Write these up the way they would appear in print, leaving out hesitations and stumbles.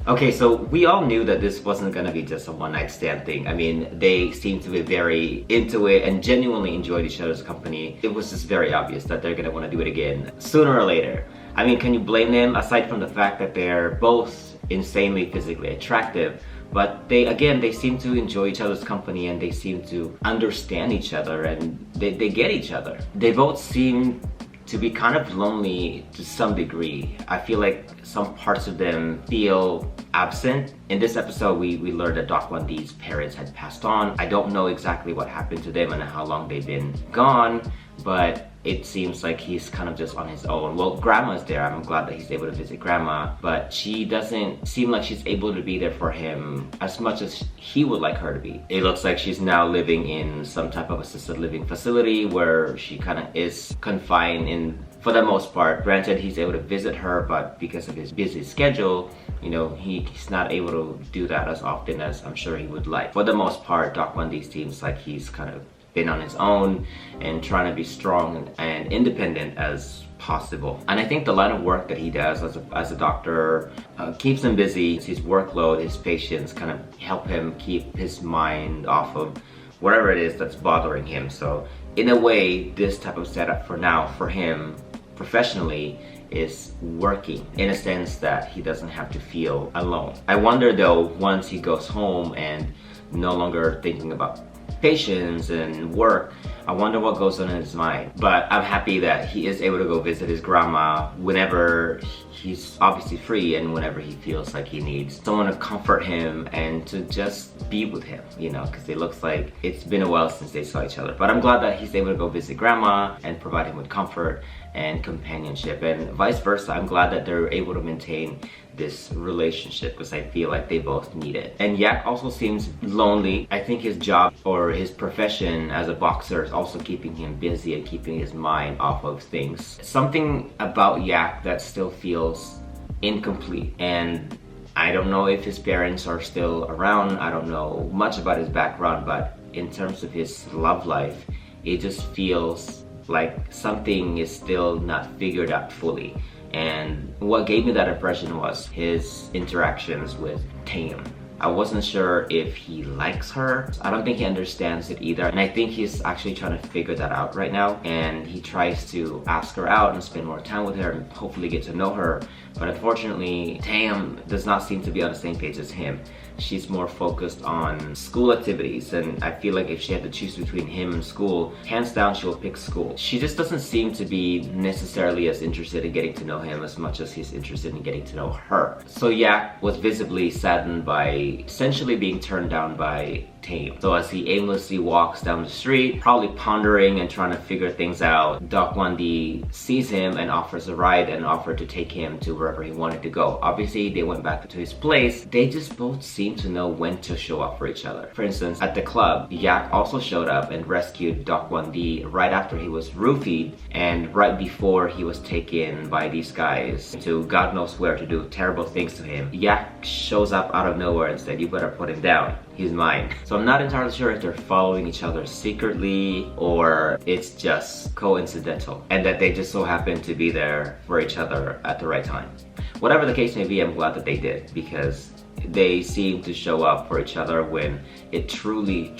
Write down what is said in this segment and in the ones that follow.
Okay, so we all knew that this wasn't gonna be just a one-night stand thing. I mean, they seemed to be very into it and genuinely enjoyed each other's company. It was just very obvious that they're gonna wanna do it again sooner or later. I mean, can you blame them, aside from the fact that they're both insanely physically attractive? But they seem to enjoy each other's company, and they seem to understand each other, and they get each other. They both seem to be kind of lonely to some degree. I feel like some parts of them feel absent. In this episode, we learned that Wandee's parents had passed on. I don't know exactly what happened to them and how long they've been gone, but it seems like he's kind of just on his own. Well, grandma's there. I'm glad that he's able to visit grandma, but she doesn't seem like she's able to be there for him as much as he would like her to be. It looks like she's now living in some type of assisted living facility where she kind of is confined in, for the most part. Granted, he's able to visit her, but because of his busy schedule, you know, he's not able to do that as often as I'm sure he would like. For the most part, Wandee seems like he's kind of been on his own and trying to be strong and independent as possible. And I think the line of work that he does as a doctor keeps him busy. His workload, his patients kind of help him keep his mind off of whatever it is that's bothering him. So in a way, this type of setup for now, for him professionally, is working in a sense that he doesn't have to feel alone. I wonder though, once he goes home and no longer thinking about patients and work, I wonder what goes on in his mind. But I'm happy that he is able to go visit his grandma whenever he's obviously free and whenever he feels like he needs someone to comfort him and to just be with him, you know, because it looks like it's been a while since they saw each other. But I'm glad that he's able to go visit grandma and provide him with comfort and companionship, and vice versa. I'm glad that they're able to maintain this relationship because I feel like they both need it. And Yak also seems lonely. I think his job or his profession as a boxer is also keeping him busy and keeping his mind off of things. Something about Yak that still feels incomplete, and I don't know if his parents are still around. I don't know much about his background, but in terms of his love life, it just feels like something is still not figured out fully. And what gave me that impression was his interactions with Tam. I wasn't sure if he likes her. I don't think he understands it either. And I think he's actually trying to figure that out right now. And he tries to ask her out and spend more time with her and hopefully get to know her. But unfortunately, Tam does not seem to be on the same page as him. She's more focused on school activities, and I feel like if she had to choose between him and school, hands down she will pick school. She just doesn't seem to be necessarily as interested in getting to know him as much as he's interested in getting to know her. So Yak was visibly saddened by essentially being turned down by Tam. So as he aimlessly walks down the street, probably pondering and trying to figure things out, Wandee sees him and offers a ride and offered to take him to wherever he wanted to go. Obviously, they went back to his place. They just both seem to know when to show up for each other. For instance, at the club, Yak also showed up and rescued Wandee right after he was roofied and right before he was taken by these guys to God knows where to do terrible things to him. Yak shows up out of nowhere and said, "You better put him down. He's mine." So I'm not entirely sure if they're following each other secretly or it's just coincidental and that they just so happen to be there for each other at the right time. Whatever the case may be, I'm glad that they did, because they seem to show up for each other when it truly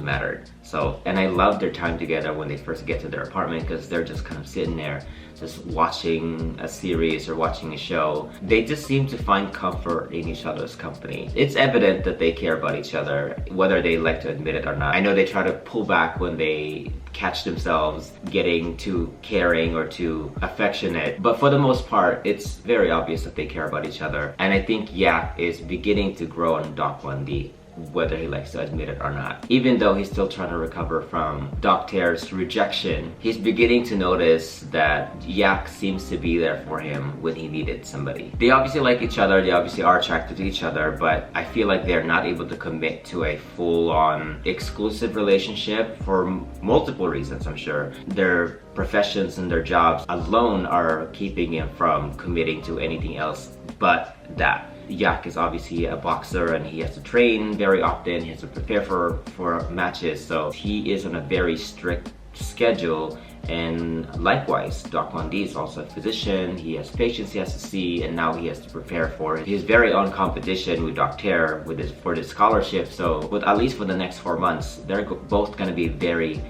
mattered. So, and I love their time together when they first get to their apartment, because they're just kind of sitting there just watching a series or watching a show. They just seem to find comfort in each other's company. It's evident that they care about each other, whether they like to admit it or not. I know they try to pull back when they catch themselves getting too caring or too affectionate, but for the most part, it's very obvious that they care about each other. And I think Yak is beginning to grow on Wandee, whether he likes to admit it or not. Even though he's still trying to recover from Tair's rejection, he's beginning to notice that Yak seems to be there for him when he needed somebody. They obviously like each other, they obviously are attracted to each other, but I feel like they're not able to commit to a full-on exclusive relationship for multiple reasons, I'm sure. Their professions and their jobs alone are keeping him from committing to anything else but that. Yak is obviously a boxer and he has to train very often, he has to prepare for matches, so he is on a very strict schedule And likewise, Doc Wandee is also a physician. He has patients he has to see, and now he has to prepare for his very own competition with Dr. for this scholarship. So, at least for the next 4 months, they're both going to be very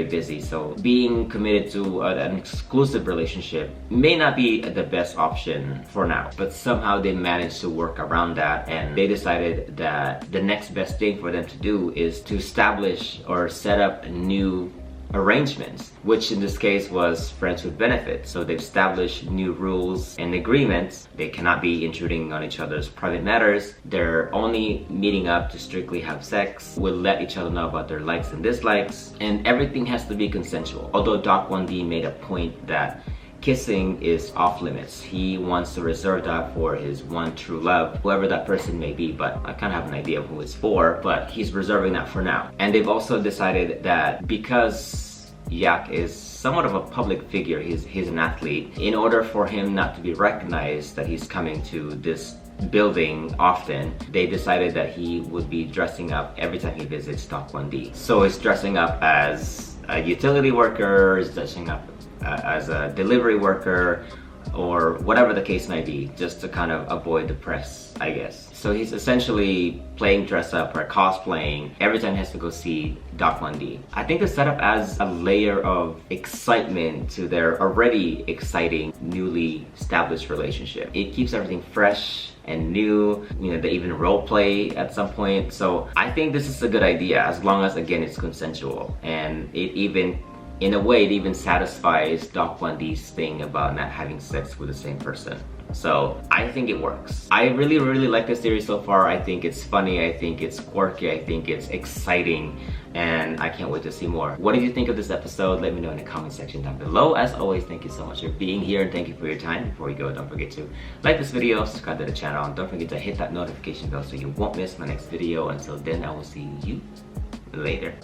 busy. So being committed to an exclusive relationship may not be the best option for now, but somehow they managed to work around that, and they decided that the next best thing for them to do is to establish or set up new arrangements, which in this case was friends with benefits. So they've established new rules and agreements. They cannot be intruding on each other's private matters. They're only meeting up to strictly have sex, will let each other know about their likes and dislikes, and everything has to be consensual. Although Doc Wandee made a point that kissing is off limits. He wants to reserve that for his one true love, whoever that person may be, but I kind of have an idea of who it's for, but he's reserving that for now. And they've also decided that because Yoyak is somewhat of a public figure, he's an athlete, in order for him not to be recognized that he's coming to this building often, they decided that he would be dressing up every time he visits Doc Wandee. So he's dressing up as a utility worker, he's dressing up as a delivery worker, or whatever the case may be, just to kind of avoid the press, I guess. So he's essentially playing dress up or cosplaying every time he has to go see Doc Wandee. I think the setup adds a layer of excitement to their already exciting, newly established relationship. It keeps everything fresh and new. You know, they even role play at some point. So I think this is a good idea, as long as, again, it's consensual, and it even, in a way, it even satisfies Doc Wandee's thing about not having sex with the same person. So I think it works. I really like this series so far. I think it's funny, I think it's quirky, I think it's exciting, and I can't wait to see more. What did you think of this episode? Let me know in the comment section down below. As always, thank you so much for being here, and thank you for your time. Before we go, don't forget to like this video, subscribe to the channel, and don't forget to hit that notification bell so you won't miss my next video. Until then, I will see you later.